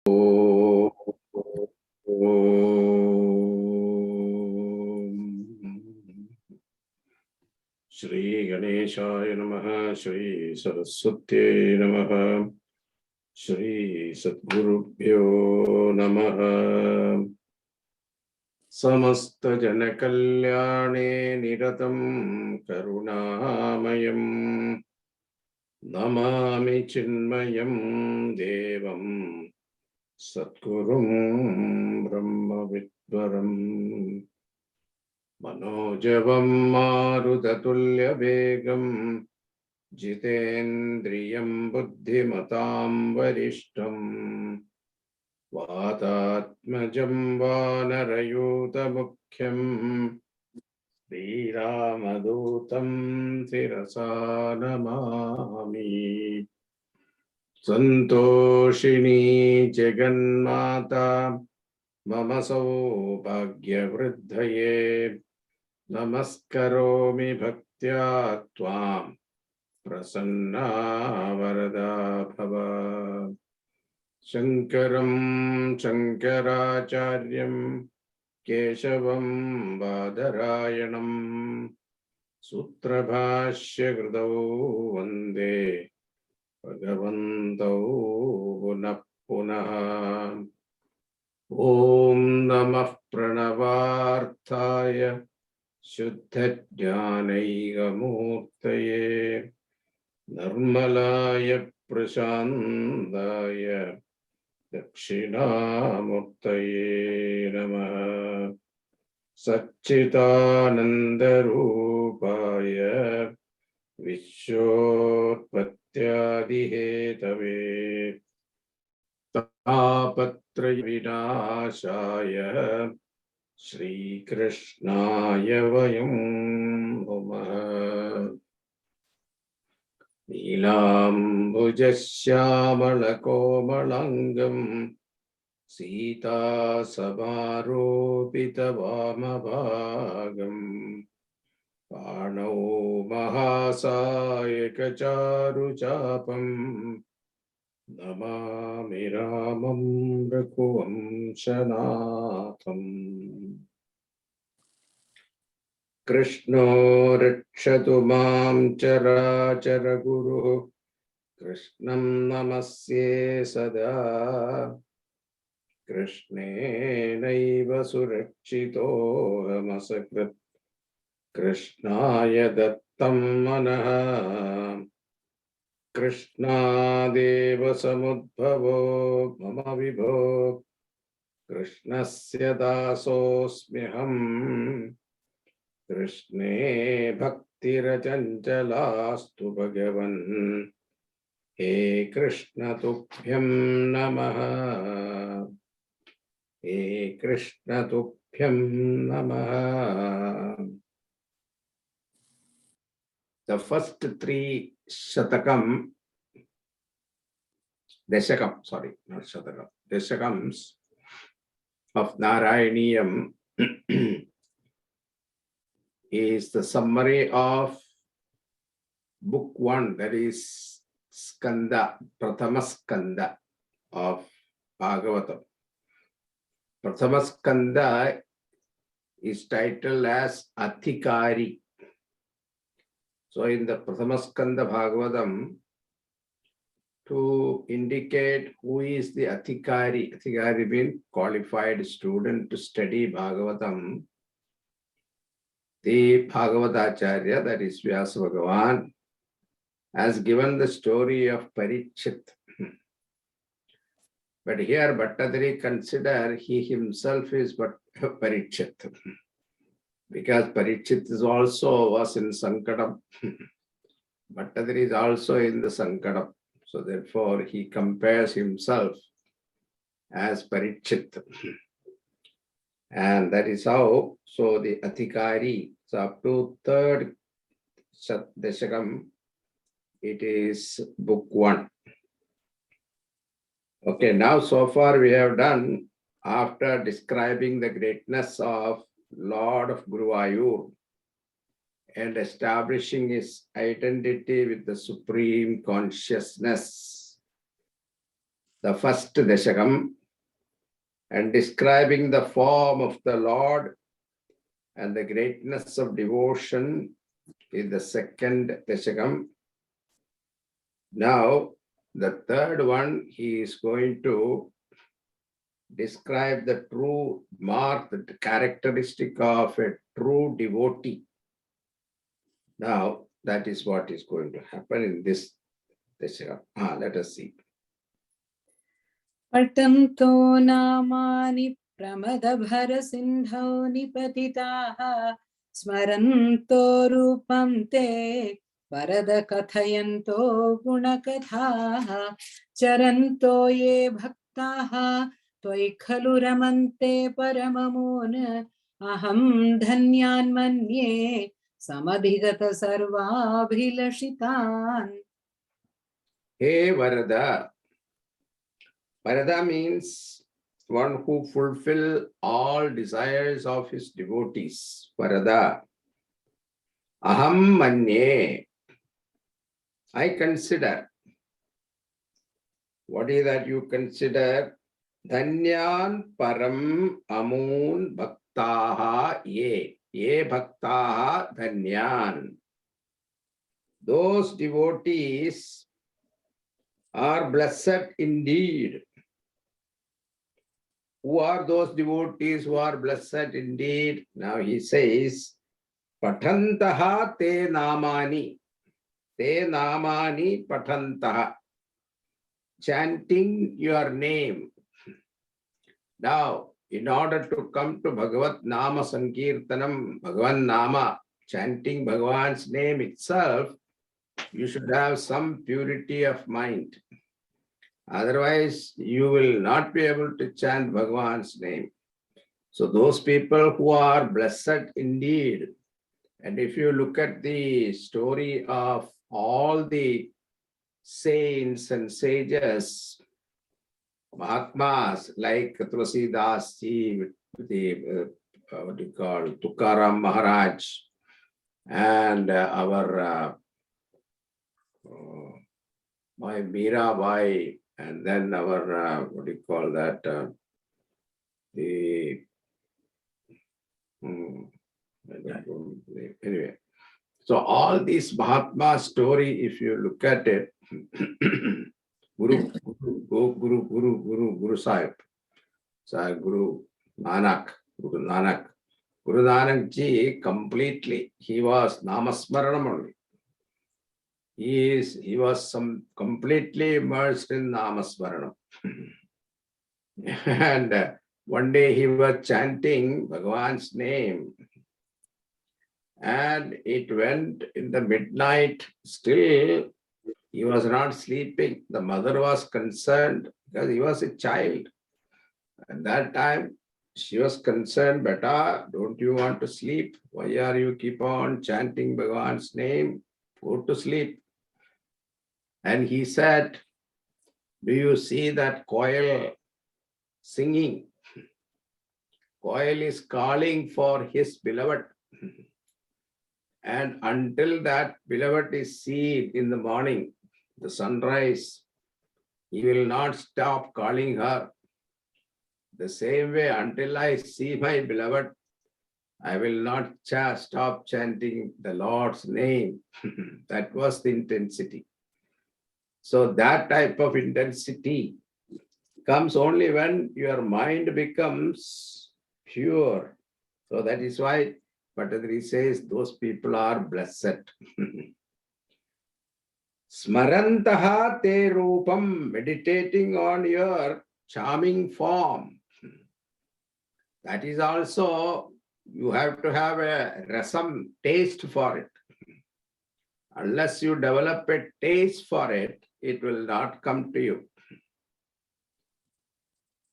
Shri Ganeshaya Namaha, Shri Saraswati Namaha, Shri Sadgurubhyo Namaha. Samasta Janakalyane Niratam Karunamayam Namami Chinmayam Devam Satgurum Brahma Vidvaram Manojavam Marudhatulya Begam Jitendriyam Buddhimatam Varishtam Vatatmajam Vanarayuta Mukhyam Sriramadutam Sirasa Namami Santoshini Jaganmata Mama Saubhagyavriddhaye Namaskaromi Bhaktya Tvam Prasanna Varada Bhava Shankaram Shankaracharyam Keshavam Badarayanam Sutrabhashya Kridau Vande Bhagavantau Punah Punah Om Namah Pranavarthaya Shuddha Jnanaigamurtaye Nirmalaya Prashandaya Dakshinamurtaye Namaha Satchitananda Rupaya Vishwotpattyadihetave Tapatraya Vinashaya Shri Krishnaya Vayam Namaha Nilambujasyamalakomalangam Sita Samarupita Vamabhagam Panau Mahasayaka Charu Chapam Namami Ramam Raghuvam Shanatham Krishno Rakshatu Mam Charachara Guru Krishnam Namasye Sada Krishne Naiva Surakshito Hamasakrit Krishnaya Dattam Manaha Krishna Deva Samudbhavo Mama Vibho Krishnasya Dasosmiham Krishne Bhakti Rajanjalastu Bhagavan He Krishna Tubhyam Namaha He Krishna Tubhyam Namaha. The first three dasakams of Narayaneeyam is the summary of book 1, that is Skanda, Prathama Skanda of Bhagavatam. Prathama Skanda is titled as Adhikari. So in the Prathama Skanda Bhagavatam, to indicate who is the Adhikari, Adhikari means qualified student to study Bhagavatam, the Bhagavatacharya, that is Vyasa Bhagavan, has given the story of Parikshit. But here Bhattadri consider he himself is but Parikshit, because Parikshit is also was in Sankatam. Bhattadri is also in the Sankatam. So therefore he compares himself as Parikshit. And that is how, so the Adhikari, so up to third dasakam, it is book 1. Okay, now so far we have done, after describing the greatness of Lord of Guruvayur and establishing his identity with the Supreme Consciousness, the first dasakam, and describing the form of the Lord and the greatness of devotion is the second dasakam. Now, the third one, he is going to describe the true mark, the characteristic of a true devotee. Now, that is what is going to happen in this dasakam. Let us see. Patanto namani pramadabhara sindhau nipatitaha smaranto rupante varada kathayanto gunakathaha charanto ye bhaktaha tvai khalu ramante paramamona aham dhanyan manye samadhigata sarvabhilashitan. Hey Varada. Varada means one who fulfill all desires of his devotees. Varada. Aham manye. I consider. What is that you consider? Dhanyan param amun bhaktaha ye. Ye bhaktaha dhanyan. Those devotees are blessed indeed. Who are those devotees who are blessed indeed? Now he says, Patantaha te namani. Te namani patantaha. Chanting your name. Now, in order to come to Bhagavat Nama Sankirtanam, Bhagavan Nama, chanting Bhagavan's name itself, you should have some purity of mind. Otherwise, you will not be able to chant Bhagavan's name. So those people who are blessed indeed, and if you look at the story of all the saints and sages, Mahatmas like Tulsidas ji, the what do you call Tukaram Maharaj, and our my Mirabai, and then our what do you call that anyway. So all these Mahatma story, if you look at it, Guru Sahib, so Guru Nanak, Guru Nanak ji completely, he was Namasmaranam only. He was completely immersed in Namasmaranam. And one day he was chanting Bhagavan's name, and it went in the midnight. Still, he was not sleeping. The mother was concerned because he was a child. At that time, she was concerned, Beta, don't you want to sleep? Why are you keep on chanting Bhagavan's name? Go to sleep. And he said, do you see that koil singing? Koil is calling for his beloved. And until that beloved is seen in the morning, the sunrise, he will not stop calling her. The same way, until I see my beloved, I will not stop chanting the Lord's name. That was the intensity. So that type of intensity comes only when your mind becomes pure. So that is why Patanjali says those people are blessed. Smarantaha te rupam, meditating on your charming form. That is also, you have to have a rasam taste for it. Unless you develop a taste for it, it will not come to you.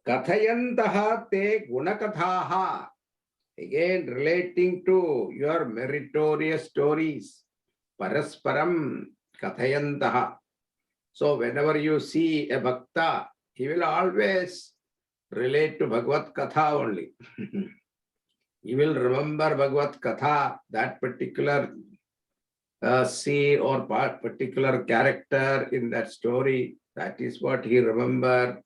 Kathayantaha te gunakathaha. Again, relating to your meritorious stories. Parasparam kathayantaha. So whenever you see a bhakta, he will always relate to Bhagavad Katha only. He will remember Bhagavad Katha, that particular scene or particular character in that story, that is what he remembered.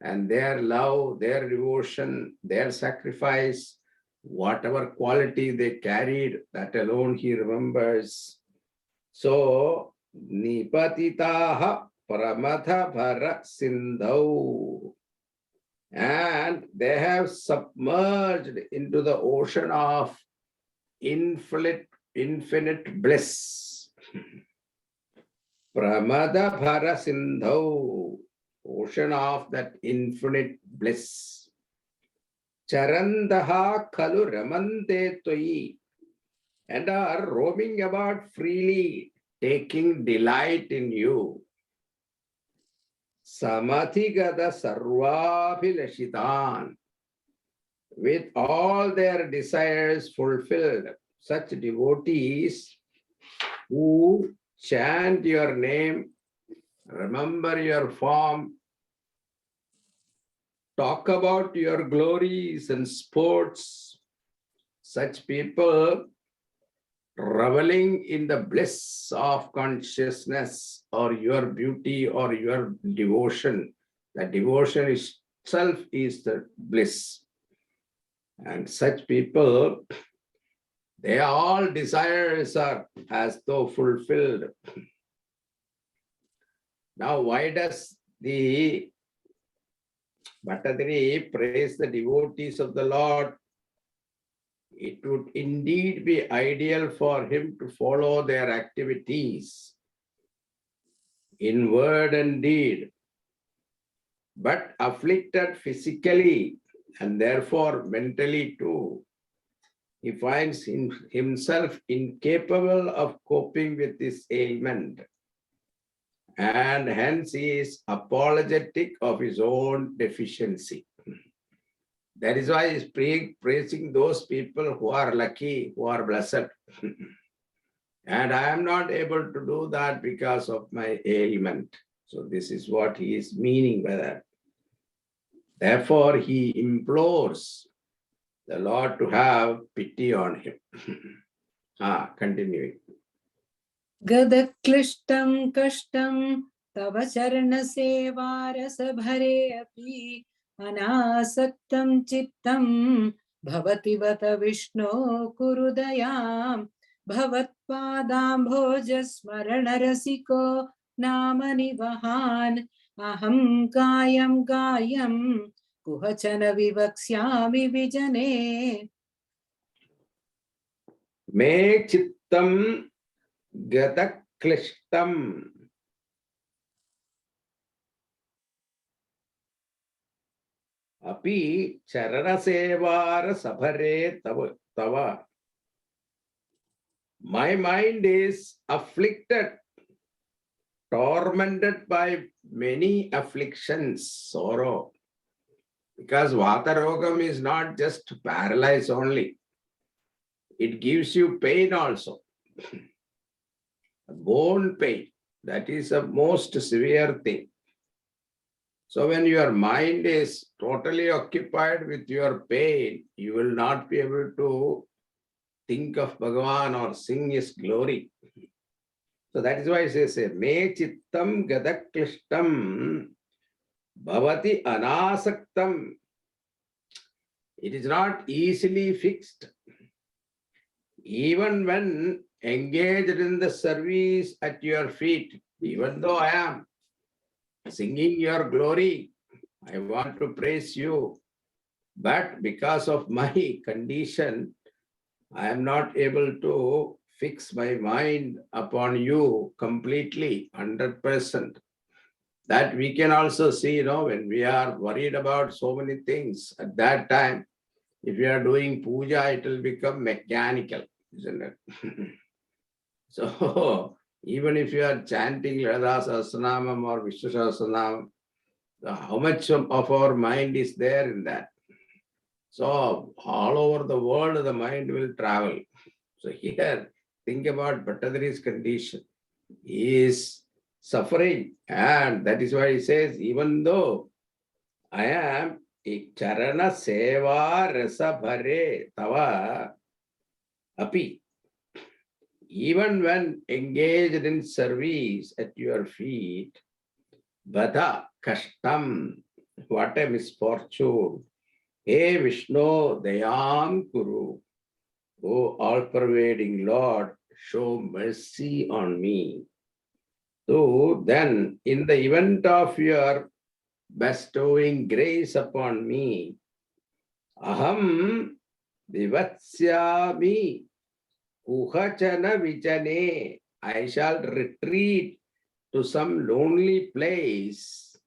And their love, their devotion, their sacrifice, whatever quality they carried, that alone he remembers. So, Nipatitaha Pramatha Bhara Sindhau. And they have submerged into the ocean of infinite bliss. Pramada Bhara Sindhau, ocean of that infinite bliss. Charandaha Kalu Ramante Toi, and are roaming about freely, taking delight in you. Samathigada Sarvabhilashitan, with all their desires fulfilled, such devotees who chant your name, remember your form, talk about your glories and sports, such people reveling in the bliss of consciousness or your beauty or your devotion. The devotion itself is the bliss. And such people, their all desires are as though fulfilled. Now, why does the Bhattadri praise the devotees of the Lord? It would indeed be ideal for him to follow their activities in word and deed, but afflicted physically and therefore mentally too. He finds himself incapable of coping with this ailment, and hence he is apologetic of his own deficiency. That is why he is praising those people who are lucky, who are blessed. And I am not able to do that because of my ailment. So this is what he is meaning by that. Therefore, he implores the Lord to have pity on him. Continuing. Gadakklishtam kashtam tava charana sevarasa bhare api anasaktam chittam bhavati vata vishno kurudayam bhavatpadam bhojas smarana rasiko namani vahan aham gayam kuhachana vivaksyami vijane. Me chittam gadaklishtam. Api charana sevara sabhare tava. My mind is afflicted, tormented by many afflictions, sorrow. Because Vata Rogam is not just paralyzed only. It gives you pain also. Bone pain, that is the most severe thing. So when your mind is totally occupied with your pain, you will not be able to think of Bhagavan or sing his glory. So that is why it says, Me chittam gadaklishtam bhavati anasaktam. It is not easily fixed. Even when engaged in the service at your feet, even though I am singing your glory, I want to praise you, but because of my condition, I am not able to fix my mind upon you completely, 100%. That we can also see, when we are worried about so many things, at that time, if you are doing puja, it will become mechanical, isn't it? So, even if you are chanting Lada Sahasranamam or Vishnu Sahasranamam, how much of our mind is there in that? So, all over the world, the mind will travel. So, here, think about Bhattadri's condition. He is suffering, and that is why he says, even though I am Charana Seva Rasa Bhare Tava Api, even when engaged in service at your feet, Vada kashtam, what a misfortune. Hey Vishnu, Dayam Kuru. O all-pervading Lord, show mercy on me. So then, in the event of your bestowing grace upon me, aham vivatsyami kuhachana vichane, I shall retreat to some lonely place.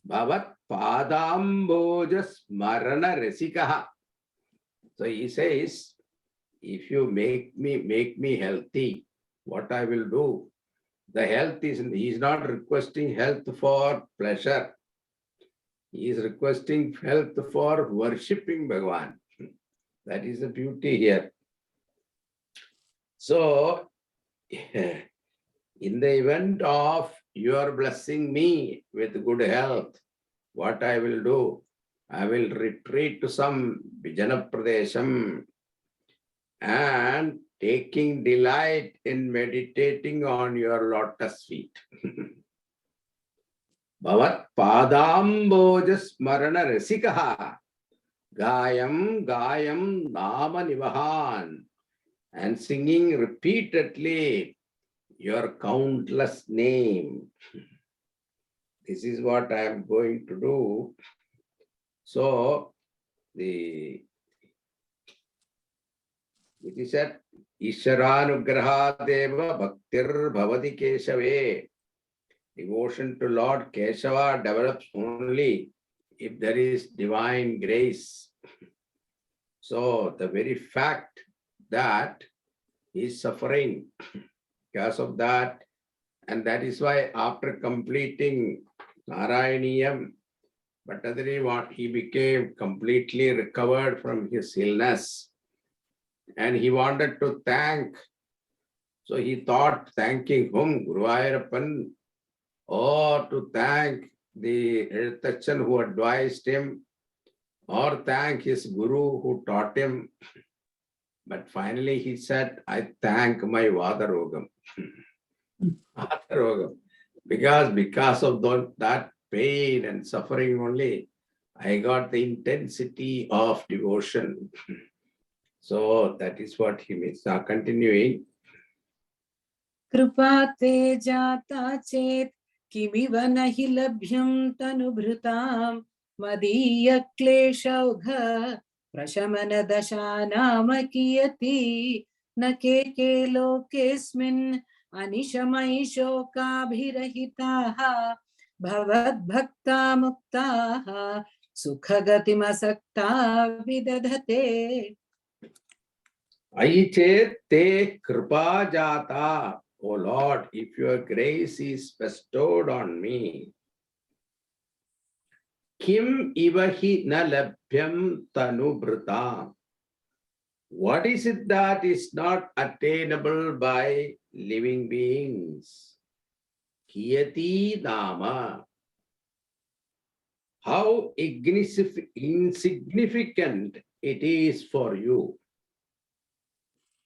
Bhavat padambojas marana resikaha. So he says, if you make me healthy, what I will do? The health is, he is not requesting health for pleasure. He is requesting health for worshipping Bhagavan. That is the beauty here. So, in the event of your blessing me with good health, what I will do? I will retreat to some Vijana Pradesham and taking delight in meditating on your lotus feet. Bhavat padambojas marana rasikaha gayam gayam nama nivahan, and singing repeatedly your countless name. This is what I am going to do. So it is said, Isharanugrahadeva bhaktir bhavati keshave. Devotion to Lord Keshava develops only if there is divine grace. So the very fact that he is suffering because of that, and that is why after completing Narayaneeyam, Bhattadri, he became completely recovered from his illness, and he wanted to thank. So he thought thanking whom? Guru Ayappan, or to thank the Eഴുത്തച്ഛൻ who advised him, or thank his guru who taught him. But finally he said, I thank my Vadarogam. Vadarogam. Because of that pain and suffering only, I got the intensity of devotion. So that is what he means. Now continuing. कृपाते जाता चेत् किमिव नहि लभ्यं तनुभृतां मदीय क्लेशौघ प्रशमन दशानाम कियति न के लोकेऽस्मिन् अनिशमयि शोकाभिरहिताः भवद्भक्ता मुक्ताः सुखगतिमसक्ता विदधते. Aichet te kripa jata. O Lord, if your grace is bestowed on me, kim ivahi na labhyam tanubhrita. What is it that is not attainable by living beings? Kiyati nama. How insignificant it is for you.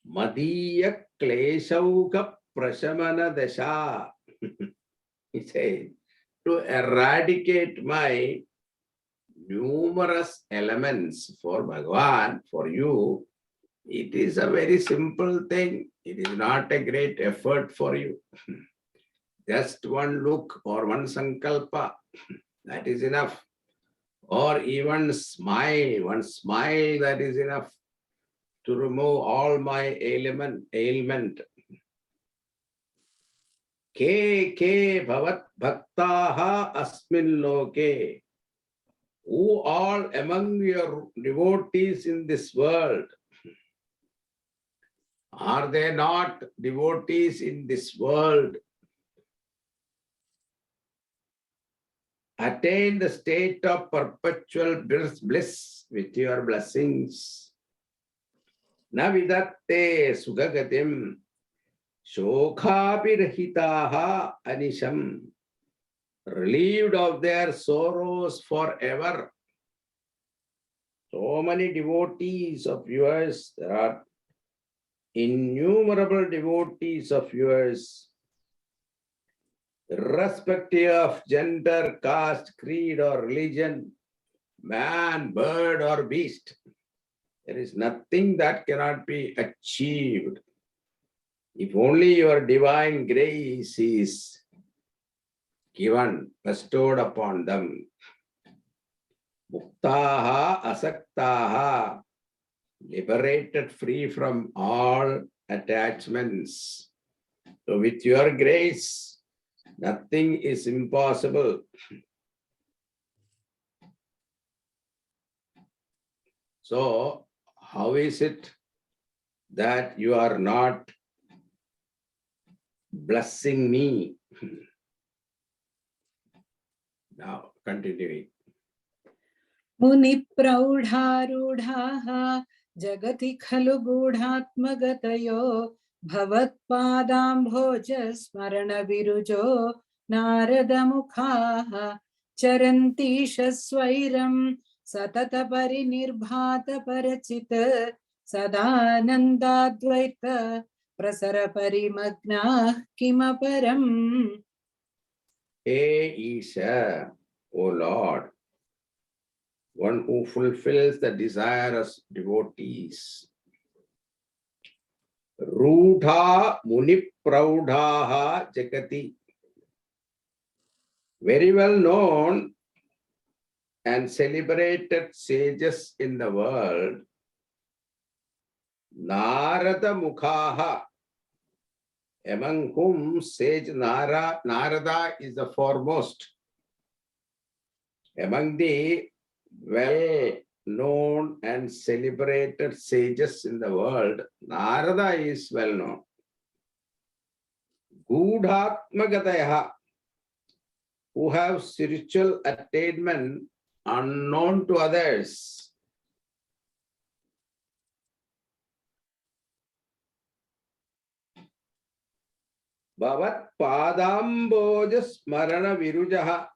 Madiya kleshauka prashamana dasha. He says, to eradicate my numerous elements for Bhagavan, for you, it is a very simple thing. It is not a great effort for you. Just one look or one sankalpa, that is enough. Or even smile, one smile, that is enough to remove all my ailment. Ke bhavat bhaktaha asmin loke. Who all among your devotees in this world, are they not devotees in this world? Attain the state of perpetual bliss with your blessings. Na vidatte sugagatim shokhabirahitaha anisham. Relieved of their sorrows forever. So many devotees of yours, there are innumerable devotees of yours. irrespective of gender, caste, creed, or religion, man, bird, or beast. There is nothing that cannot be achieved. If only your divine grace is given, bestowed upon them. Muktaha asaktaha, liberated, free from all attachments. So with your grace, nothing is impossible. So how is it that you are not blessing me? Now, continuing. Muni praudharudhaha jagati khalu gudhatmagatayo bhavatpadambhoja smarana virujo narada mukhaha charanti shasvairam satata parinirbhata parachita sadanandadvaita prasara parimagna kimaparam. Hey Isha, O Lord, one who fulfills the desire of devotees. Rudha muni praudhaha jagati. Very well known and celebrated sages in the world. Narada mukhaha, among whom sage Narada is the foremost. Among the well-known and celebrated sages in the world, Narada is well-known. Gudhatmagataya, who have spiritual attainment unknown to others. Bhavat padamboja smarana virujaha.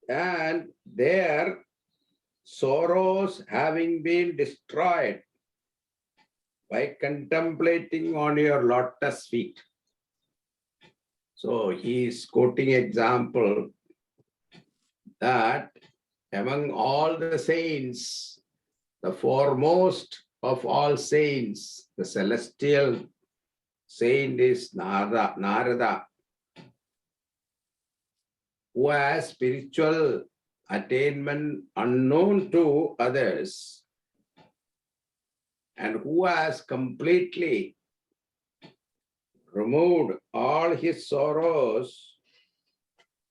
And their sorrows having been destroyed by contemplating on your lotus feet. So he is quoting example that among all the saints, the foremost of all saints, the celestial saint is Narada, who has spiritual attainment unknown to others and who has completely removed all his sorrows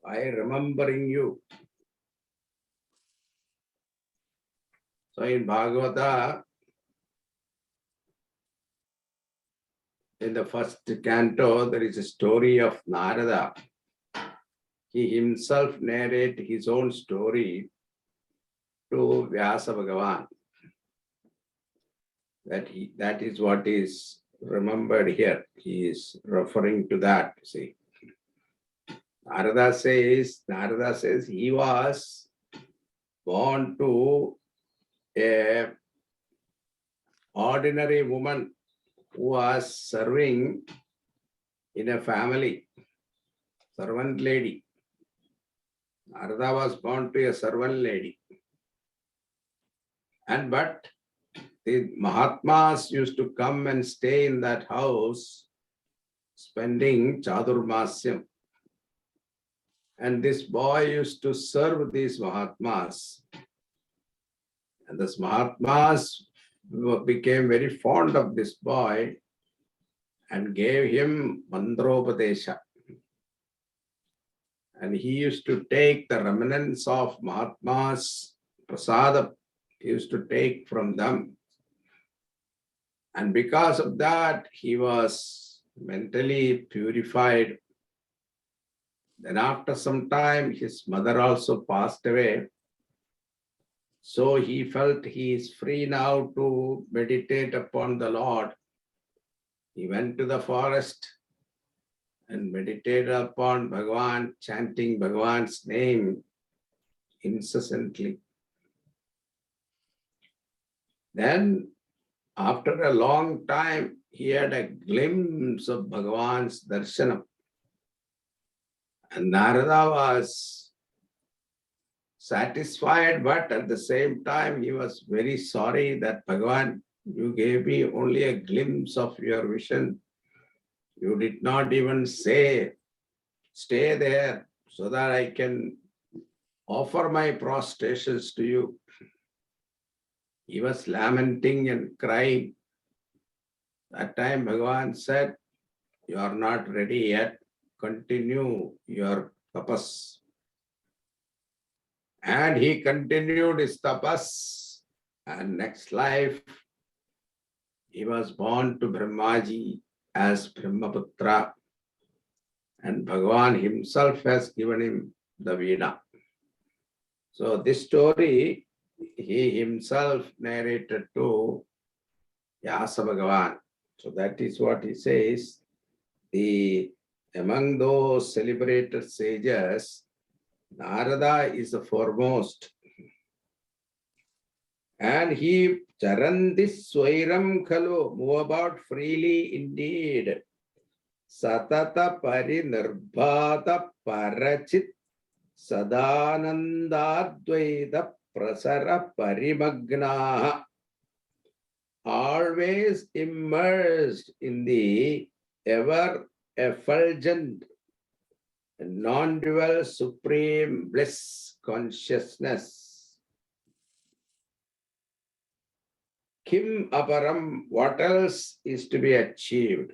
by remembering you. So in Bhagavata, in the first canto, there is a story of Narada. He himself narrated his own story to Vyasa Bhagavan. That is what is remembered here. He is referring to that. See, Narada says he was born to a ordinary woman who was serving in a family, servant lady. Narada was born to a servant lady. But the Mahatmas used to come and stay in that house, spending Chadurmasyam. And this boy used to serve these Mahatmas. And this Mahatmas became very fond of this boy and gave him Mandropadesha. And he used to take the remnants of Mahatmas Prasada, he used to take from them. And because of that, he was mentally purified. Then after some time, his mother also passed away. So he felt he is free now to meditate upon the Lord. He went to the forest and meditated upon Bhagavan, chanting Bhagavan's name incessantly. Then, after a long time, he had a glimpse of Bhagavan's darshanam. And Narada was satisfied, but at the same time, he was very sorry that Bhagavan, you gave me only a glimpse of your vision. You did not even say, stay there so that I can offer my prostrations to you. He was lamenting and crying. That time Bhagavan said, you are not ready yet. Continue your tapas. And he continued his tapas. And next life, he was born to Brahmaji as Brahmaputra. And Bhagavan himself has given him the Veena. So this story, he himself narrated to Vyasa Bhagavan. So that is what he says. Among those celebrated sages, Narada is the foremost. And he charandis swairam khalu, move about freely indeed. Satata parinirbhata parachit sadanandadvaita prasara parimagna. Always immersed in the ever effulgent, non-dual supreme bliss consciousness. Kim aparam, what else is to be achieved?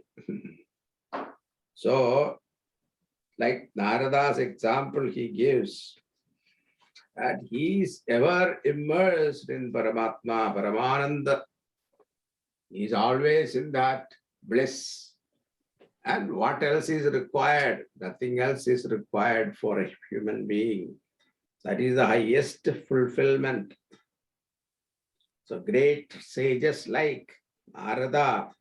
So, like Narada's example he gives, that he is ever immersed in Paramatma, Paramananda. He is always in that bliss. And what else is required? Nothing else is required for a human being. That is the highest fulfillment. So great sages like Narada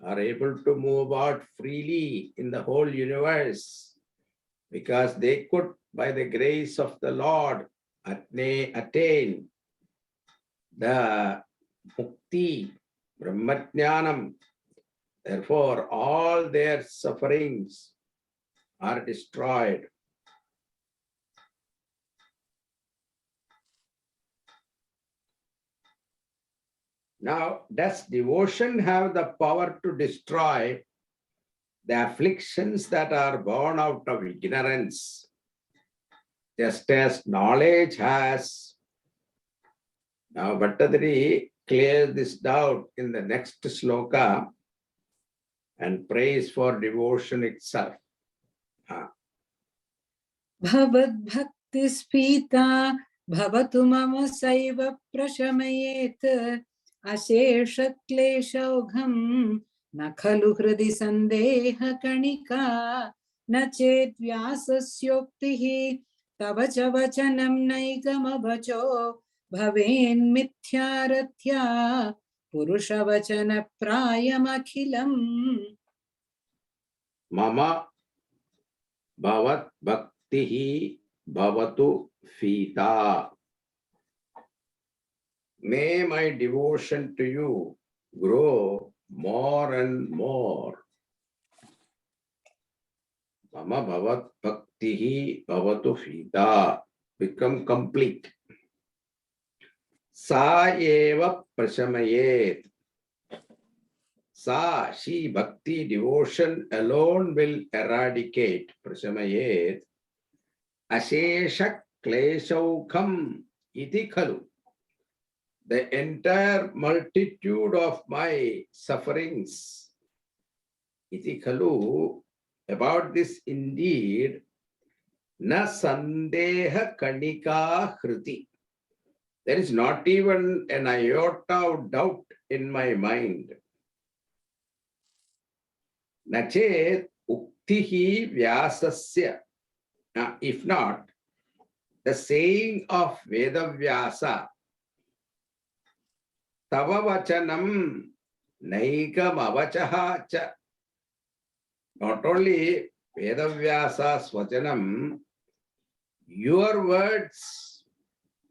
are able to move about freely in the whole universe because they could, by the grace of the Lord, attain the mukti, brahmajnanam. Therefore, all their sufferings are destroyed. Now, does devotion have the power to destroy the afflictions that are born out of ignorance? Just as knowledge has. Now, Bhattadri clears this doubt in the next sloka and prays for devotion itself. Bhavad bhakti spita bhavatu mama saiva prashamayet ashesha kleshaugham na khalu hridi sandeha kanika na chet vyasasyoktihi tava cha vachanam naikam vacho bhaven mithyaratya purusha vachana prayam akhilam. Mama bhavat bhaktihi bhavatu fita. May my devotion to you grow more and more. Mama bhavat bhaktihi bhavatu fita. Become complete. Sa eva prashamayet. Sa, she, bhakti, devotion alone will eradicate, prashamayet, ashesha kleshaukham iti khalu. The entire multitude of my sufferings, iti khalu, about this indeed, na sandeha kanika hriti. There is not even an iota of doubt in my mind. Nachet uktihi vyasasya. If not, the saying of Vedavyasa, tava vachanam naikam avachaha cha. Not only Vedavyasa's vachanam, your words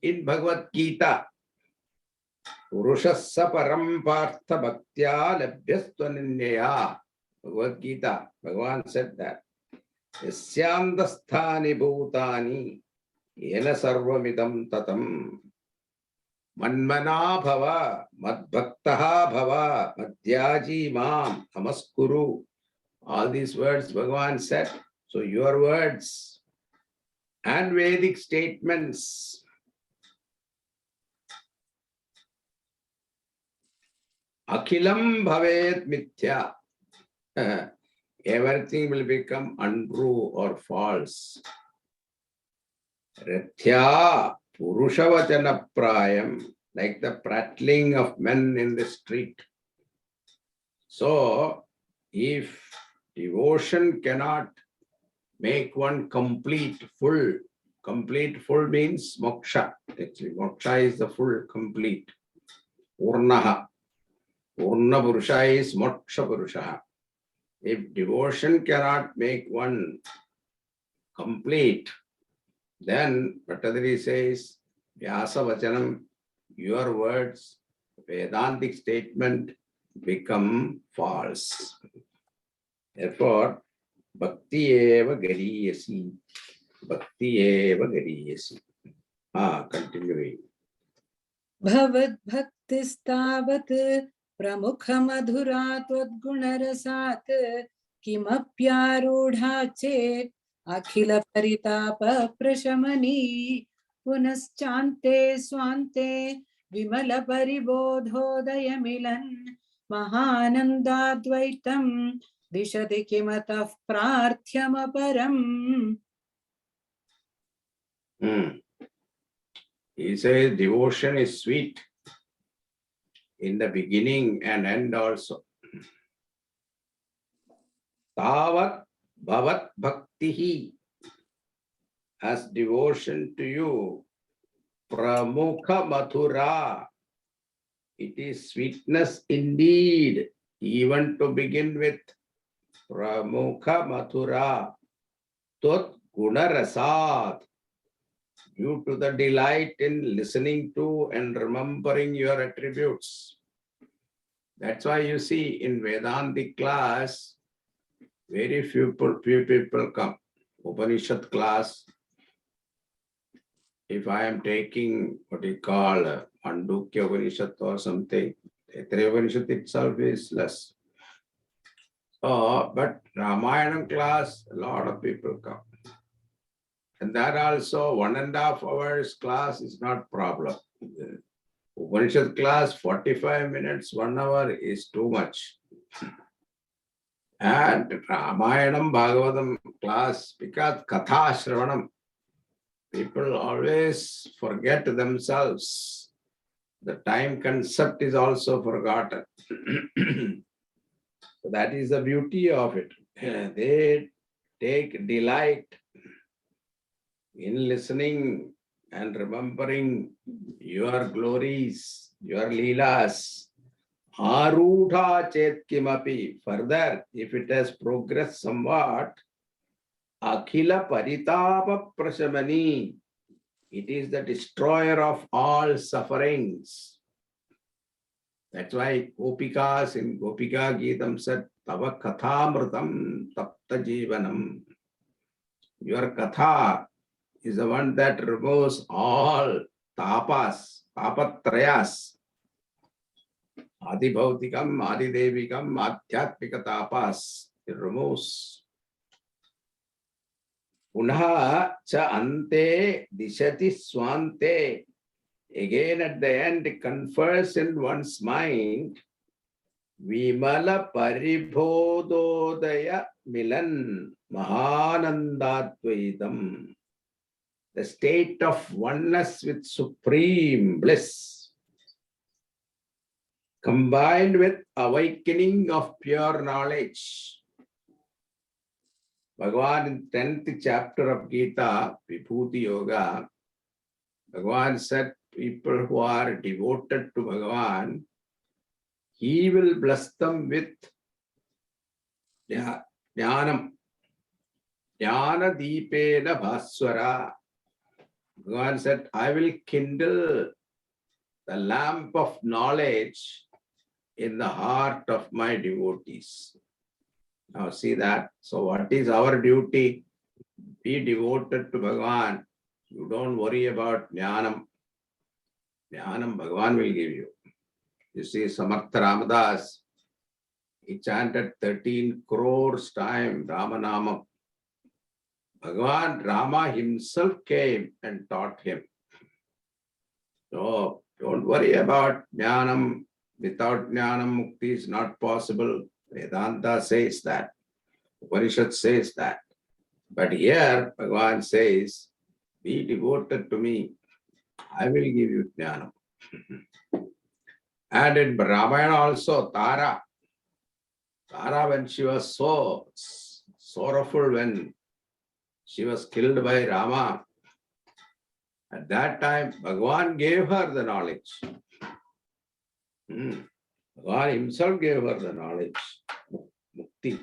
in Bhagavad Gita, Purushassa param partha bhaktya labhyastvananyaya. Bhagavad Gita, Bhagavan said that. Yasyandasthani bhutani yena sarvamidam tatam. Manmana bhava, madbhaktaha bhava, madhyaji mam, namaskuru. All these words Bhagavan said. So your words and Vedic statements Akhilam bhavet mithya. Everything will become untrue or false. Rathya purushavachana prayam, like the prattling of men in the street. So, if devotion cannot make one complete, full means moksha. Actually, moksha is the full, complete. Purnaha. Purna Purusha is Moksha Purusha. If devotion cannot make one complete, then Bhattadri says, Vyasa Vachanam, your words, Vedantic statement become false. Therefore, Bhakti eva gariyasi. Bhakti eva gariyasi. Continuing. Bhavad bhaktistavat pramukhmadhura twadgunarasat kimapyarudha chet akhila paritapa prashamani punaschante swante vimala paribodhodayamilan mahanandadvaitam dishati kimatah prarthyamaparam. He says devotion is sweet in the beginning and end also. Tavat bhavat bhaktihi, as devotion to you, pramukha mathura, it is sweetness indeed, even to begin with. Pramukha mathura, tot gunarasat, due to the delight in listening to and remembering your attributes. That's why you see in Vedantic class, very few people come. Upanishad class, if I am taking what you call Mandukya Upanishad or something, Taittiriya Upanishad itself is less. But Ramayana class, a lot of people come. And that also 1.5 hours class is not problem. Upanishad class, 45 minutes, 1 hour is too much. And Ramayanam, Bhagavatam class, because Katha Shravanam, people always forget themselves. The time concept is also forgotten. So that is the beauty of it. They take delight in listening and remembering your glories, your leelas. Arudha chet kimapi. Further, if it has progressed somewhat, akhila paritapa prashamani. It is the destroyer of all sufferings. That's why Gopikas in Gopika Geetam said, Tava kathamritam tapta jivanam. Your katha is the one that removes all tapas, tapatrayas. Adi bhautikam, adi devikam, adhyatmika tapas. It removes. Punaha cha ante dishati swante. Again at the end, it confers in one's mind, Vimala paribododaya milan mahanandatvaitam. The state of oneness with supreme bliss, combined with awakening of pure knowledge. Bhagavan in 10th chapter of Gita, Vibhuti Yoga, Bhagavan said, people who are devoted to Bhagavan, he will bless them with jnanam. Jnana deepena bhaswara. Bhagavan said, I will kindle the lamp of knowledge in the heart of my devotees. Now see that. So what is our duty? Be devoted to Bhagavan. You don't worry about jnanam. Jnanam Bhagavan will give you. You see, Samartha Ramadas, he chanted 13 crores time Ramanamam. Bhagavan Rama himself came and taught him. So don't worry about jnanam. Without jnanam, mukti is not possible. Vedanta says that. Upanishad says that. But here, Bhagavan says, be devoted to me. I will give you jnanam. And in Ramayana also, Tara, when she was so sorrowful when she was killed by Rama, at that time, Bhagavan gave her the knowledge. Bhagavan himself gave her the knowledge, mukti.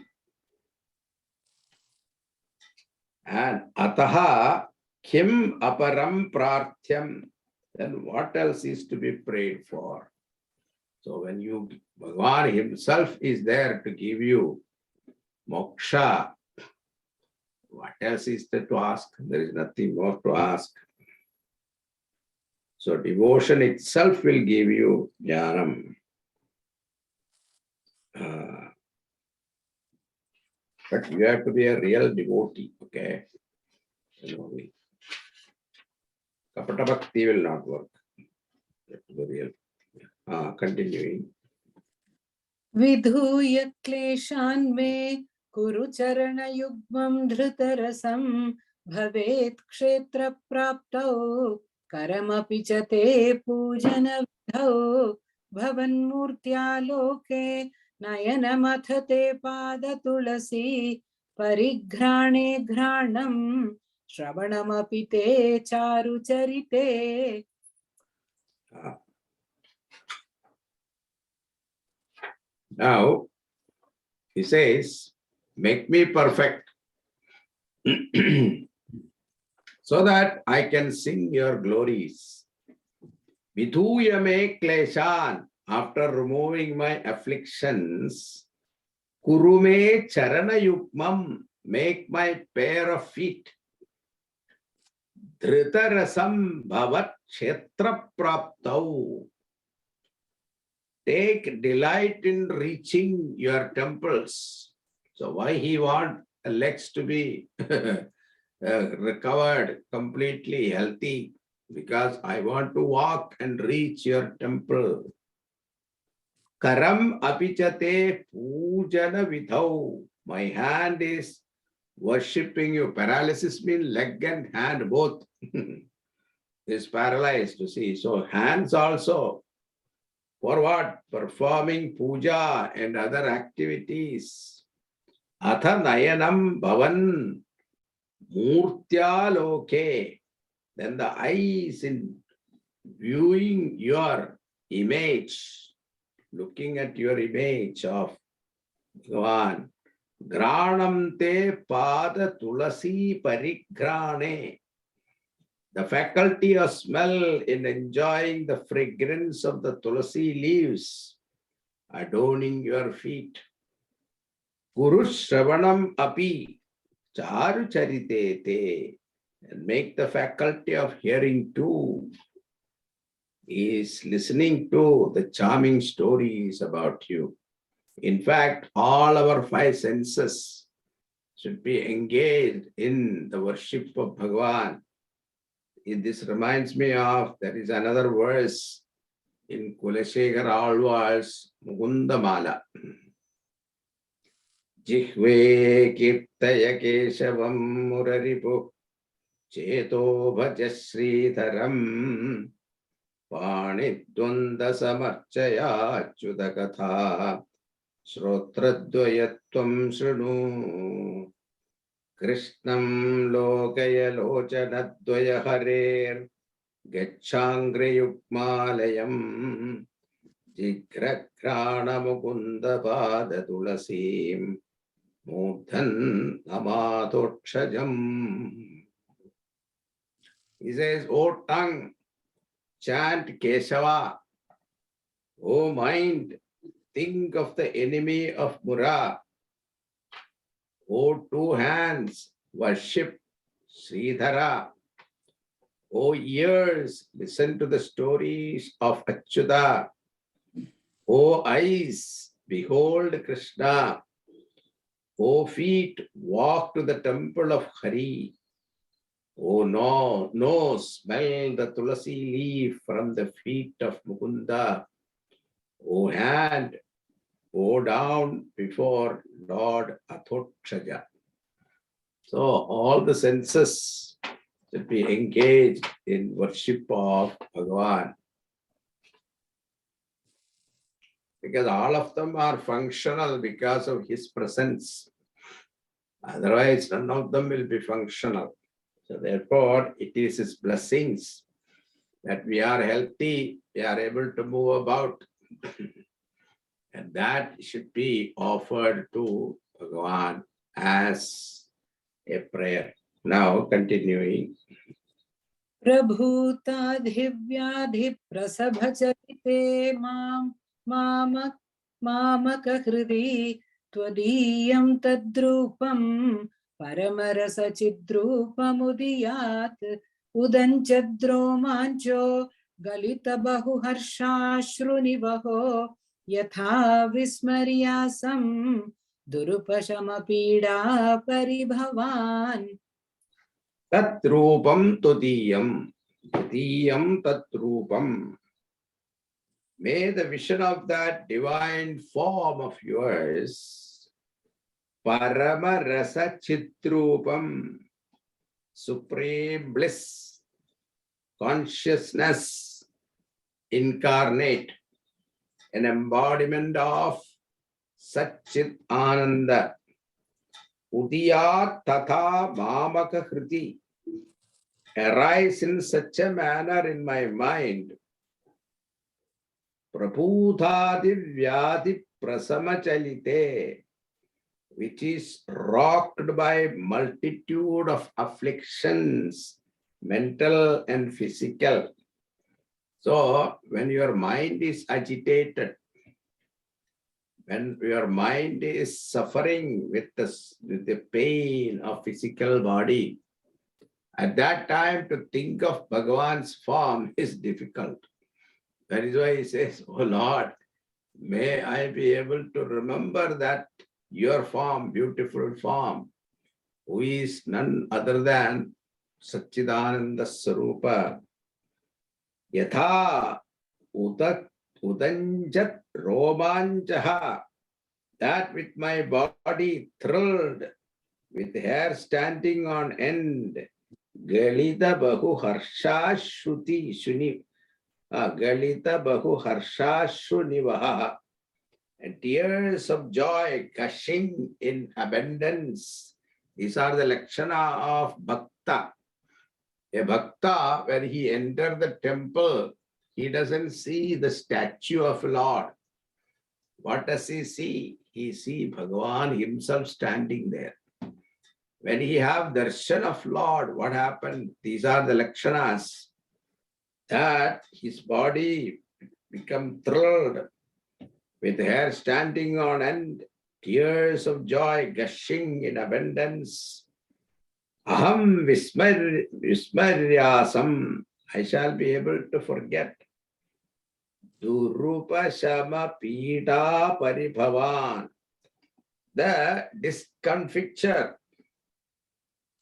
And ataha kim aparam prarthyam, then what else is to be prayed for? So when Bhagavan himself is there to give you moksha, what else is there to ask? There is nothing more to ask. So devotion itself will give you jnanam. But you have to be a real devotee, okay? Kapata bhakti will not work. You have to be real. Continuing. विधूय क्लेशान् मे कुरु चरणयुग्मं धृतरसं भवेत् क्षेत्रप्राप्तौ करमपि च ते पूजनविधौ भवन्मूर्त्यालोके नयनमथ ते पादतुलसी परिघ्राणे घ्राणं श्रवणमपि ते चारुचरिते. Now, he says, make me perfect so that I can sing your glories. Vidhuya me kleshan, after removing my afflictions, kurume charana yukmam, make my pair of feet. Dhritarasam bhavat kshetra praptau. Take delight in reaching your temples. So why he want legs to be recovered, completely healthy? Because I want to walk and reach your temple. Karam apichate pujana vidhau. My hand is worshipping you. Paralysis means leg and hand both is paralyzed, you see. So hands also. For what? Performing puja and other activities. Atha nayanam bhavan murtya loke. Then the eyes in viewing your image, looking at your image of Bhagavan. Granam te pada tulasi parigrane. The faculty of smell in enjoying the fragrance of the tulasi leaves, adorning your feet. Guru Shravanam api charu charite te, and make the faculty of hearing too. Is listening to the charming stories about you. In fact, all our five senses should be engaged in the worship of Bhagavan. This reminds me of, there is another verse in Kulashekar Alvar's Mukundamala. Jihve kirtaya keshavam muraripu cheto bhajasridharam panidvanda samarchaya achyutakatha shrotradvayatvam shrinu. Krishnam lokaya lochanadvaya harer gacchangri-yukmalayam jigrakrana mukunda pada tulasim mudhan namatokshajam. He says, O tongue, chant Keshava. O mind, think of the enemy of Mura. O two hands, worship Sridhara. O ears, listen to the stories of Achyuta. O eyes, behold Krishna. O feet, walk to the temple of Hari. O no, smell the tulasi leaf from the feet of Mukunda. O hand, bow down before Lord Athokshaja. So all the senses should be engaged in worship of Bhagavan. Because all of them are functional because of his presence. Otherwise, none of them will be functional. So therefore, it is his blessings that we are healthy, we are able to move about. And that should be offered to Bhagavan as a prayer. Now, continuing. प्रभूताधिव्याधिप्रसभचरिते मामकहृदि त्वदीयं तद्रूपं परमरसचिद्रूपमुदीयात् उदञ्चद्रोमाञ्चो गलितबहुहर्षाश्रुनिवहो यथा विस्मर्यासं दुरुपशमपीडा परिभवान् Tatrupam tudiyam, tudiyam tatrupam. May the vision of that divine form of yours, Parama Rasa Chitrupam, supreme bliss, consciousness, incarnate, an embodiment of Satchit Ananda, Udiyat Tatha Mamaka Hriti, arise in such a manner in my mind. Prabhutadi Vyadi Prasamachalite, which is rocked by multitude of afflictions, mental and physical. So, when your mind is agitated, when your mind is suffering with the pain of physical body, at that time to think of Bhagavan's form is difficult. That is why he says, oh Lord, may I be able to remember that your form, beautiful form, who is none other than Satchidananda Sarupa. Yatha udanjat romanjaha, that with my body thrilled, with hair standing on end, Galita Bahu Harsha Shruti Shuni, Galita Bahu Harsha Shunivaha, and tears of joy gushing in abundance. These are the Lakshana of Bhakta. A Bhakta, when he enters the temple, he doesn't see the statue of Lord. What does he see? He sees Bhagavan himself standing there. When he have darshan of Lord, what happened? These are the Lakshanas, that his body become thrilled, with hair standing on end, tears of joy gushing in abundance. Aham vismaryasam, I shall be able to forget. Durupa shama pita paribhavan, the discomfiture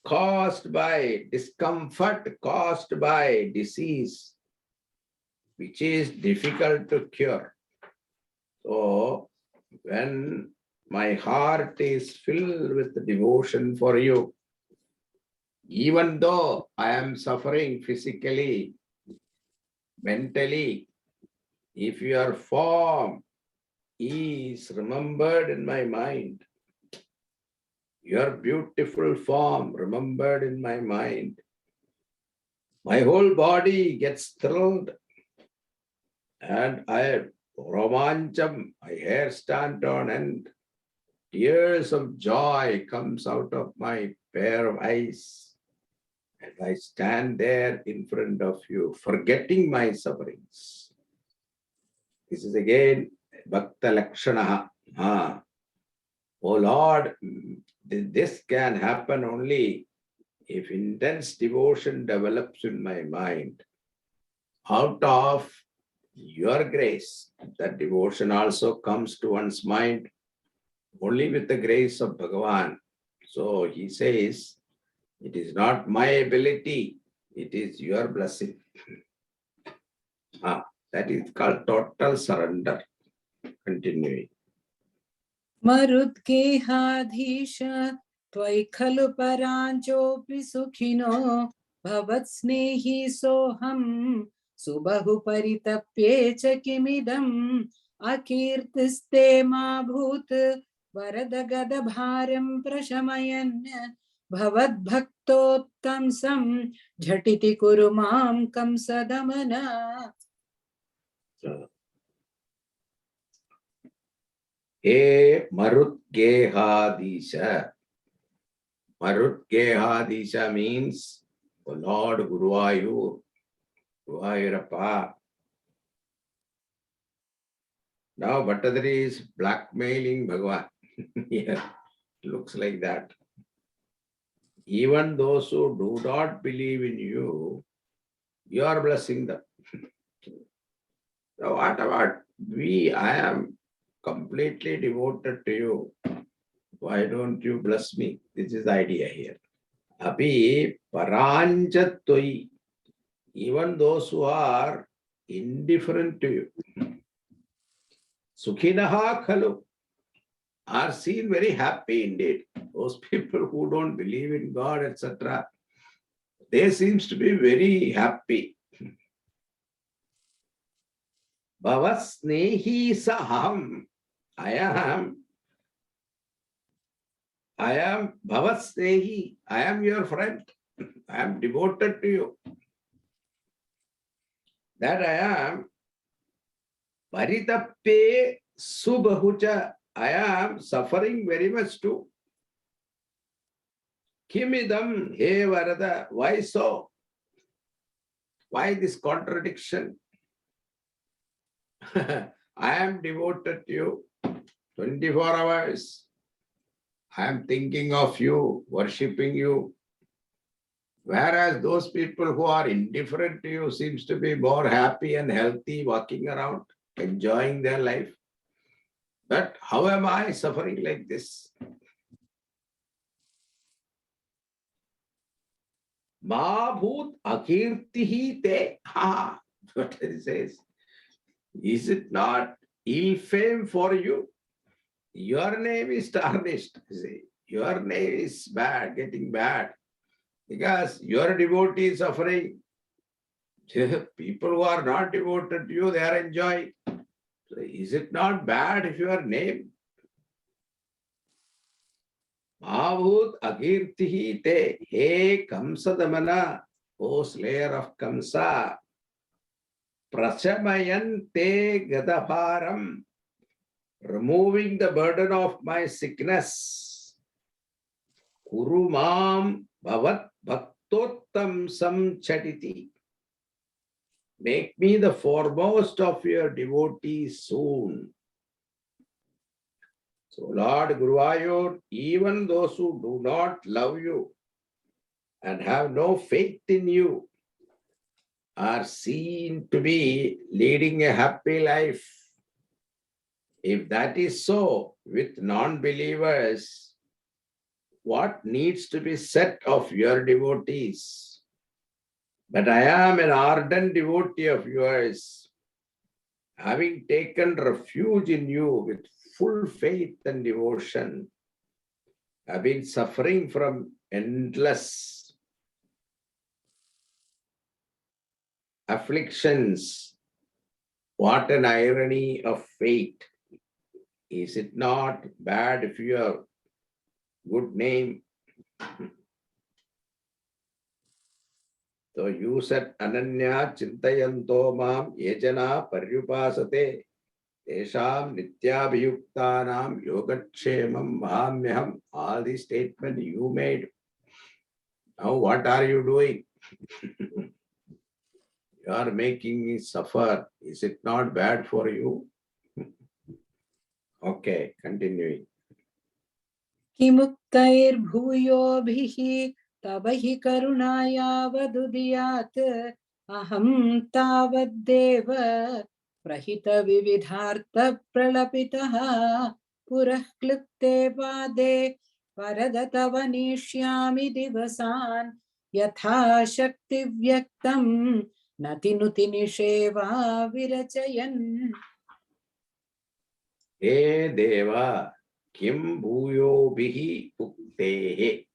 caused by discomfort, caused by disease, which is difficult to cure. So, when my heart is filled with devotion for you, even though I am suffering physically, mentally, if your form is remembered in my mind, your beautiful form remembered in my mind, my whole body gets thrilled, and I romancham, my hair stand on end, tears of joy comes out of my pair of eyes, And I stand there in front of you, forgetting my sufferings. This is again Bhakta Lakshana. Oh Lord, this can happen only if intense devotion develops in my mind. Out of your grace, that devotion also comes to one's mind only with the grace of Bhagavan. So he says, it is not my ability, it is your blessing. That is called total surrender. Continuing. मरुद्गेहाधीश त्वयि खलु पराञ्चोऽपि सुखिनो भवत्स्नेही सोऽहं सुबहु परितप्ये च किमिदम् अकीर्तिस्ते मा भूत् वरद गदभारं प्रशमयन् भवद्भक्तोत्तंसं झटिति कुरु मां कंसदमन. He Marutgehadisha. Marutgehadisha means, O Lord Guruvayur, Guruvayurappa. Now Bhattadari is blackmailing Bhagavan. Here, looks like that. Even those who do not believe in you, you are blessing them. So what about we? I am completely devoted to you. Why don't you bless me? This is the idea here. Api paranjattoi. Even those who are indifferent to you. Sukhinaha khalu are seen very happy indeed. Those people who don't believe in God, etc., they seems to be very happy. Bhavasnehi saham. I am Bhavasnehi. I am your friend. I am devoted to you. That I am Paritappe Subahucha. I am suffering very much too. Kimidam he Varada. Why so? Why this contradiction? I am devoted to you 24 hours. I am thinking of you, worshipping you. Whereas those people who are indifferent to you seems to be more happy and healthy, walking around, enjoying their life. But how am I suffering like this? Ma bhut akirtihi te. What it says. Is it not ill fame for you? Your name is tarnished. See, your name is bad, getting bad. Because your devotee is suffering. People who are not devoted to you, they are enjoying. So is it not bad if your name? Mahut agirtihi te he kamsadamana, O slayer of Kamsa, prachamayan te gadaparam, removing the burden of my sickness. Kurumam bhavat bhaktottam samchaditi. Make me the foremost of your devotees soon. So Lord Guruvayur, even those who do not love you and have no faith in you are seen to be leading a happy life. If that is so with non-believers, what needs to be said of your devotees? But I am an ardent devotee of yours, having taken refuge in you with full faith and devotion. I've been suffering from endless afflictions. What an irony of fate. Is it not bad if you have good name? So you said, Ananya Chintayanto Mam Yejana Paryupasate Tesham Nityabhiyuktanam Yogatshemam Mahamyaham. All these statements you made. Now what are you doing? You are making me suffer. Is it not bad for you? Okay, continuing. किमुक्तैर्भूयोभिः तव हि करुणायावदुदीयात् अहं तावद्देव प्रहितविविधार्थप्रलपितः पुरः क्लृप्ते पादे वरद तव नेष्यामि दिवसान् यथा शक्तिव्यक्तं नतिनुति निषेवा विरचयन्. Hey Deva, Kim Bhuyo Bihi Uktehe.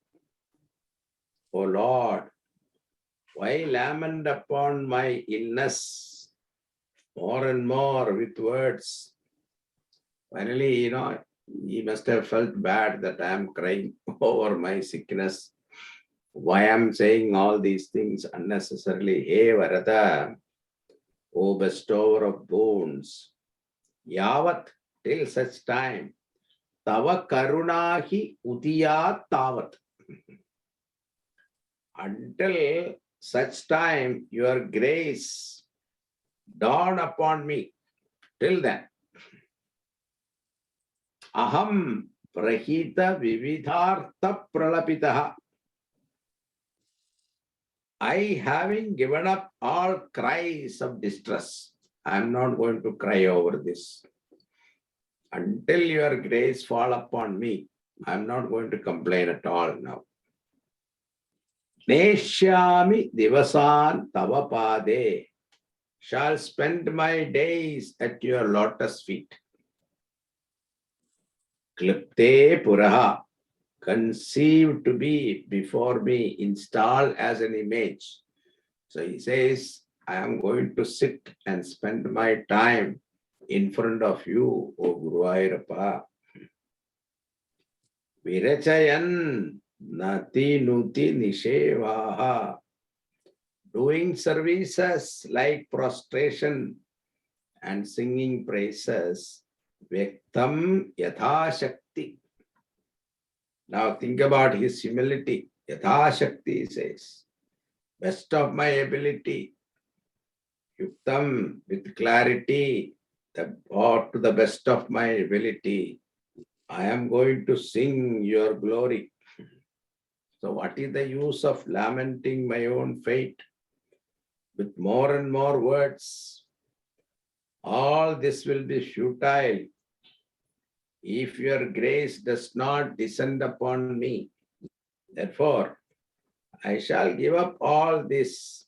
O Lord, why lament upon my illness more and more with words? Finally, he must have felt bad that I am crying over my sickness. Why I am saying all these things unnecessarily? Hey Varada, O bestower of boons, Yavat, till such time, Tava Karunahi Udiyat Tavat. Until such time, your grace dawn upon me. Till then, Aham Prahita Vividhartha Pralapitaha. I, having given up all cries of distress, I am not going to cry over this. Until your grace fall upon me, I am not going to complain at all now. Neshyami divasan tava pade, shall spend my days at your lotus feet. Klipte puraha, conceived to be before me, installed as an image. So he says, I am going to sit and spend my time in front of you, O Guru Ayurappa. Virachayan nati nuti nishevaha. Doing services like prostration and singing praises. Vyaktam yatha shakti. Now think about his humility. Yatha shakti, he says. Best of my ability. Yuktam, with clarity, or to the best of my ability. I am going to sing your glory. So what is the use of lamenting my own fate with more and more words? All this will be futile if your grace does not descend upon me. Therefore, I shall give up all this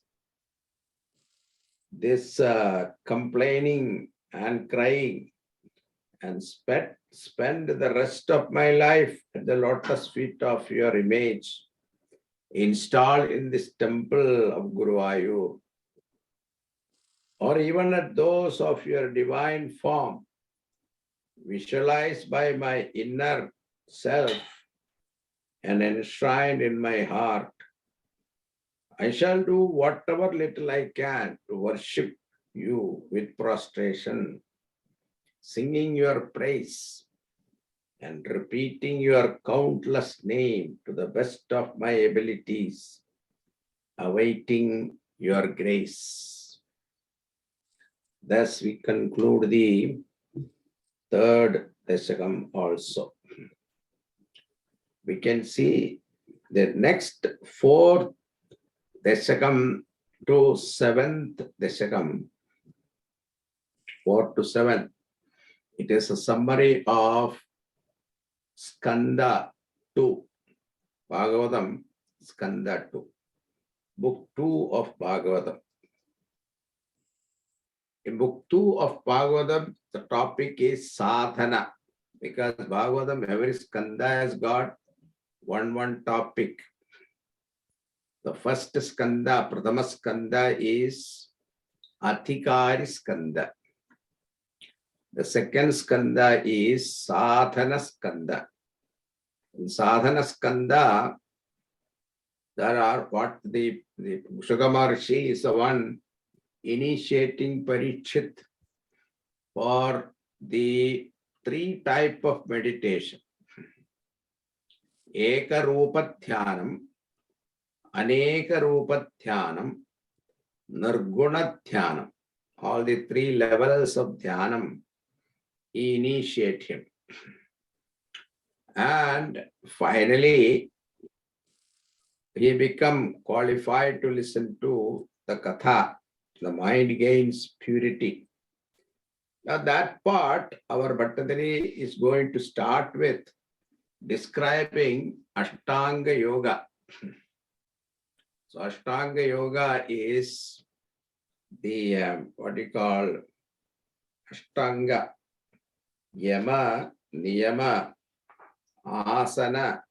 complaining and crying and spend the rest of my life at the lotus feet of your image, installed in this temple of Guru Ayur, or even at those of your divine form, visualized by my inner self and enshrined in my heart. I shall do whatever little I can to worship you with prostration, singing your praise and repeating your countless name to the best of my abilities, awaiting your grace. Thus we conclude the third dasakam also. We can see the next fourth dasakam to seventh dasakam, 4 to 7. It is a summary of Skanda 2, Bhagavatam, Skanda 2, book 2 of Bhagavatam. In book 2 of Bhagavatam, the topic is sadhana, because Bhagavatam, every skanda has got one topic. The first skanda, Pradama skanda, is Adhikari skanda. The second skanda is sadhana skanda. In sadhana skanda, there are what the Shukamarshi is the one initiating Parikshit for the 3 type of meditation. Eka Rupa Dhyanam, Aneka Rupa Dhyanam, Nirguna Dhyanam. All the three levels of Dhyanam initiate him. And finally, he become qualified to listen to the Katha. The mind gains purity. Now that part, our Bhattadari is going to start with describing Ashtanga Yoga. So Ashtanga Yoga is the, what you call, Ashtanga, Yama, Niyama, Asana,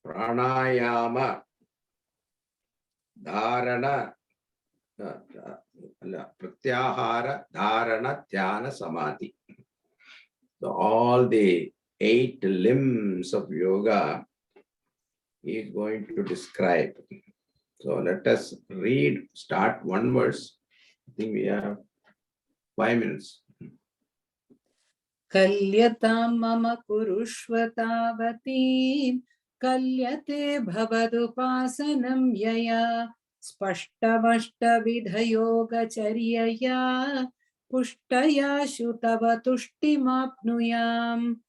Pranayama, Dharana, Pratyahara, Dharana, Dhyana, Samadhi. So all the 8 limbs of yoga he is going to describe. So let us start one verse. I think we have 5 minutes. Kalyatam mama kurushvatavatim kalyate bhavadupasanam yaya spashtamashta vidhayoga charyaya pushtaya shutava tushtimapnuyam.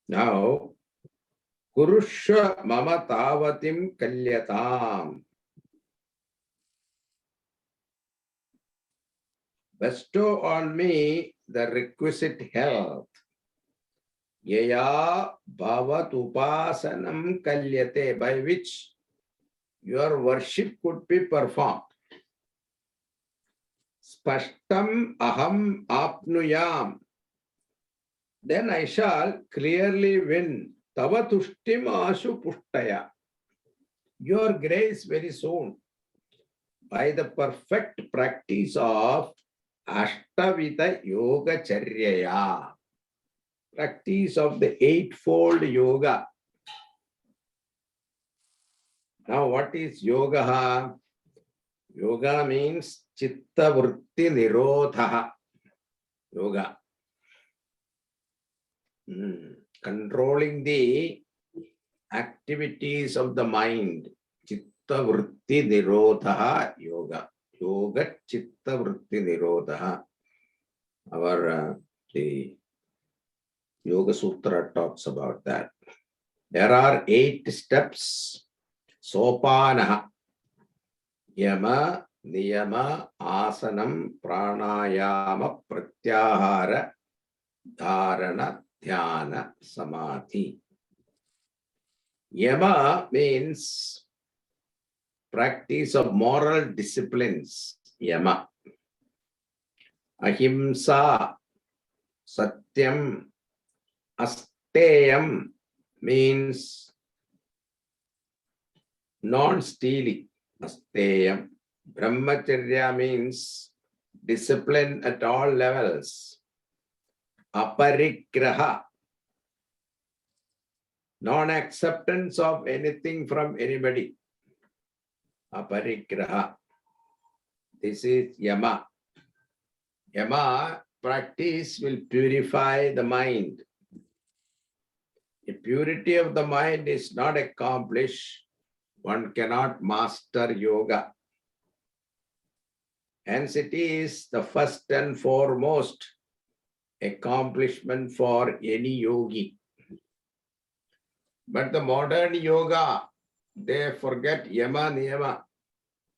Now, Kurusha mama tavatim kalyatam. Bestow on me the requisite health. Yaya bhavat upasanam kalyate, by which your worship could be performed. Spashtam aham apnuyam. Then I shall clearly win. Tava tushtim ashu pushtaya. Your grace very soon. By the perfect practice of Ashtavita Yoga Charyaya. Practice of the 8-fold yoga. Now what is yoga? Yoga means chitta vritti nirodha. Yoga. Controlling the activities of the mind. Chitta vritti nirodha yoga. Yoga chitta vritti nirodha. Our the Yoga Sutra talks about that. There are 8 steps. Sopanaha. Yama, Niyama, Asanam, Pranayama, Pratyahara, Dharana, Dhyana, Samadhi. Yama means practice of moral disciplines. Yama. Ahimsa, Satyam, Asteyam means non-stealing. Asteyam. Brahmacharya means discipline at all levels. Aparigraha. Non-acceptance of anything from anybody. Aparigraha. This is Yama. Yama practice will purify the mind. The purity of the mind is not accomplished. One cannot master yoga. Hence it is the first and foremost accomplishment for any yogi. But the modern yoga, they forget yama, niyama.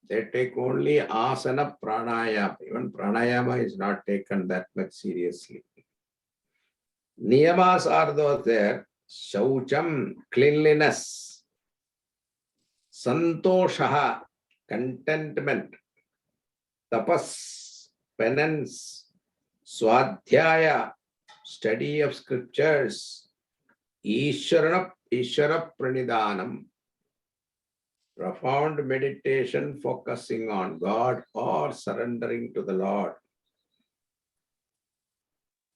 They take only asana, pranayama. Even pranayama is not taken that much seriously. Niyamas are those there. Shaucham, cleanliness. Santoshaha, contentment. Tapas, penance. Swadhyaya, study of scriptures. Ishvara pranidhanam, profound meditation focusing on God or surrendering to the Lord.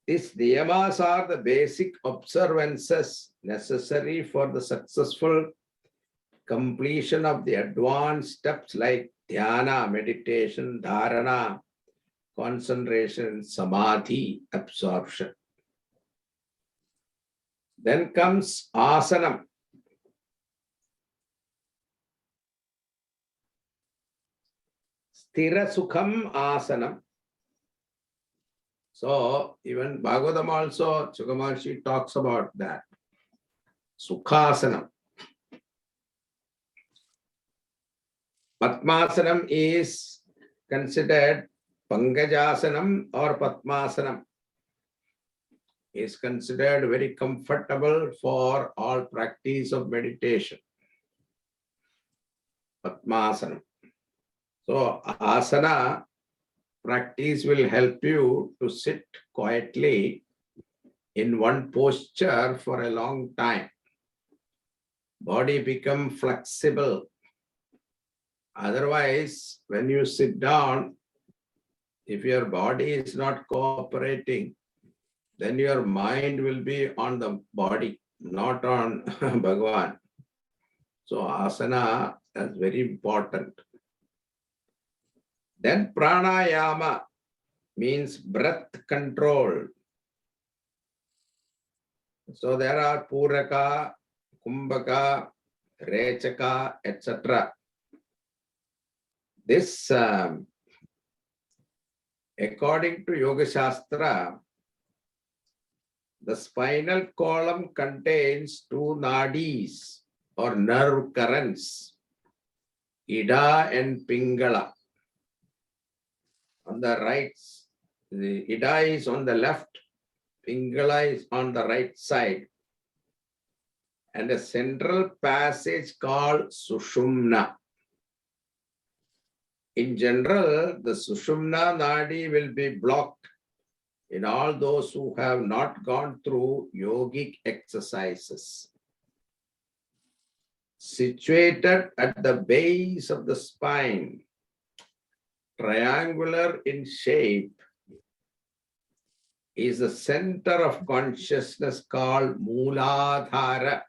These niyamas are the basic observances necessary for the successful completion of the advanced steps like dhyana, meditation, dharana, concentration, samadhi, absorption. Then comes asanam. Sthira sukham asanam. So even Bhagavatam also, Chukamarshi talks about that. Sukhasanam. Padmasanam is considered Pangajasanam or Padmasanam. Is considered very comfortable for all practice of meditation. Padmasanam. So asana practice will help you to sit quietly in one posture for a long time. Body become flexible. Otherwise, when you sit down, if your body is not cooperating, then your mind will be on the body, not on Bhagavan. So asana is very important. Then pranayama means breath control. So there are Puraka, Kumbhaka, Rechaka, etc. This, according to Yoga Shastra, the spinal column contains two nadis or nerve currents, Ida and Pingala. On the right, the Ida is on the left, Pingala is on the right side, and a central passage called Sushumna. In general, the Sushumna Nadi will be blocked in all those who have not gone through yogic exercises. Situated at the base of the spine, triangular in shape, is the center of consciousness called Mooladhara.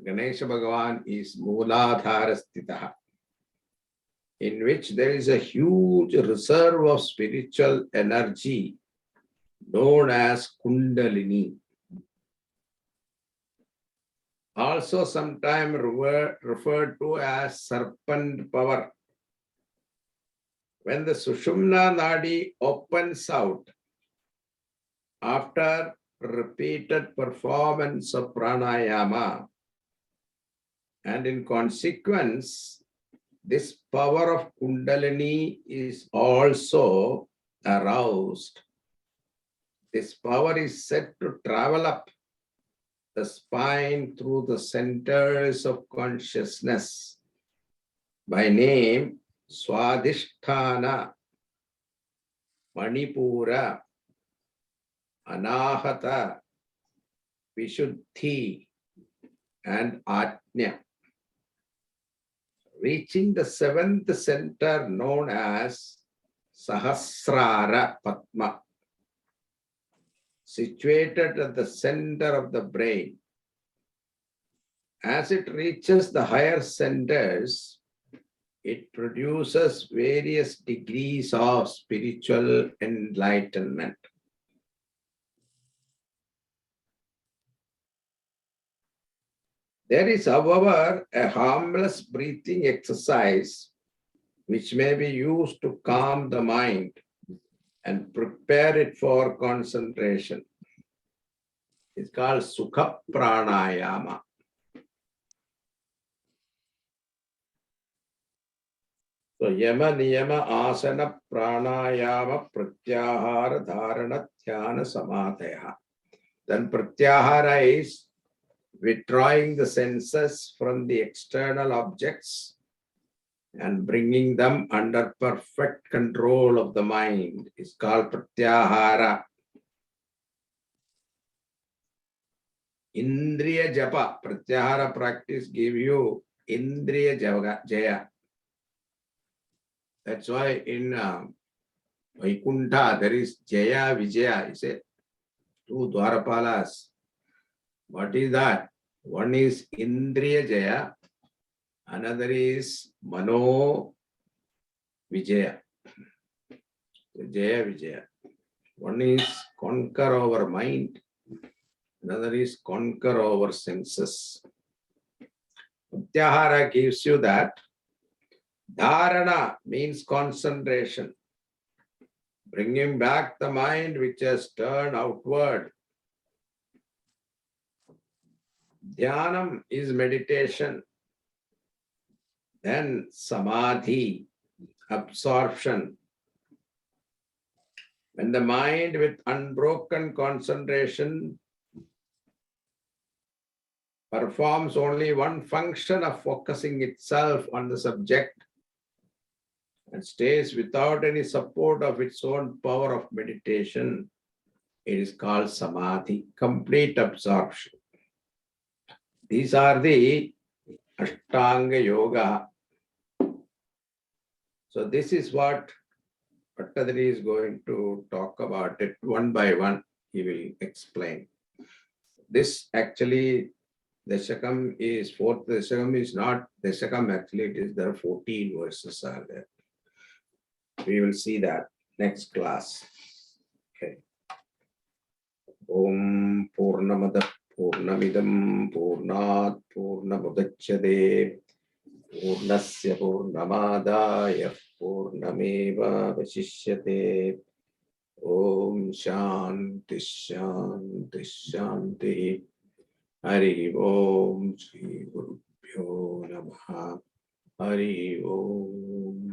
Ganesha Bhagavan is Mooladhara Sthitaha, in which there is a huge reserve of spiritual energy known as Kundalini. Also sometimes referred to as serpent power. When the Sushumna Nadi opens out after repeated performance of pranayama, and in consequence, this power of Kundalini is also aroused. This power is said to travel up the spine through the centers of consciousness by name Swadhisthana, Manipura, Anahata, Vishuddhi, and Ajna, reaching the seventh center known as Sahasrara Padma, situated at the center of the brain. As it reaches the higher centers, it produces various degrees of spiritual enlightenment. There is, however, a harmless breathing exercise which may be used to calm the mind and prepare it for concentration. It's called Sukha Pranayama. So Yama Niyama Asana Pranayama Pratyahara Dharana Dhyana Samadhaya. Then Pratyahara is withdrawing the senses from the external objects and bringing them under perfect control of the mind. Is called Pratyahara. Indriya Japa, Pratyahara practice give you Indriya Jaya. That's why in Vaikuntha there is Jaya Vijaya. You say two Dwarapalas. What is that? One is Indriya Jaya, another is Mano Vijaya. Jaya Vijaya. One is conquer our mind, Another is conquer over senses. Pratyahara gives you that. Dharana means concentration. Bringing back the mind which has turned outward. Dhyanam is meditation. Then samadhi, absorption. When the mind with unbroken concentration performs only one function of focusing itself on the subject and stays without any support of its own power of meditation, it is called samadhi, complete absorption. These are the Ashtanga Yoga. So this is what Bhattadri is going to talk about it one by one. He will explain. This actually, dasakam is, fourth dasakam is not dasakam, actually it is there are 14 verses are there. We will see that next class. Okay. Om Purnamada Purnamidam Purnat Purnamudachyate Purnasya Purnamadaya Purnameva Vasishyate. Om Shanti Shanti Shanti. Hari Om Shri Gurubhyo Namaha. Hari Om.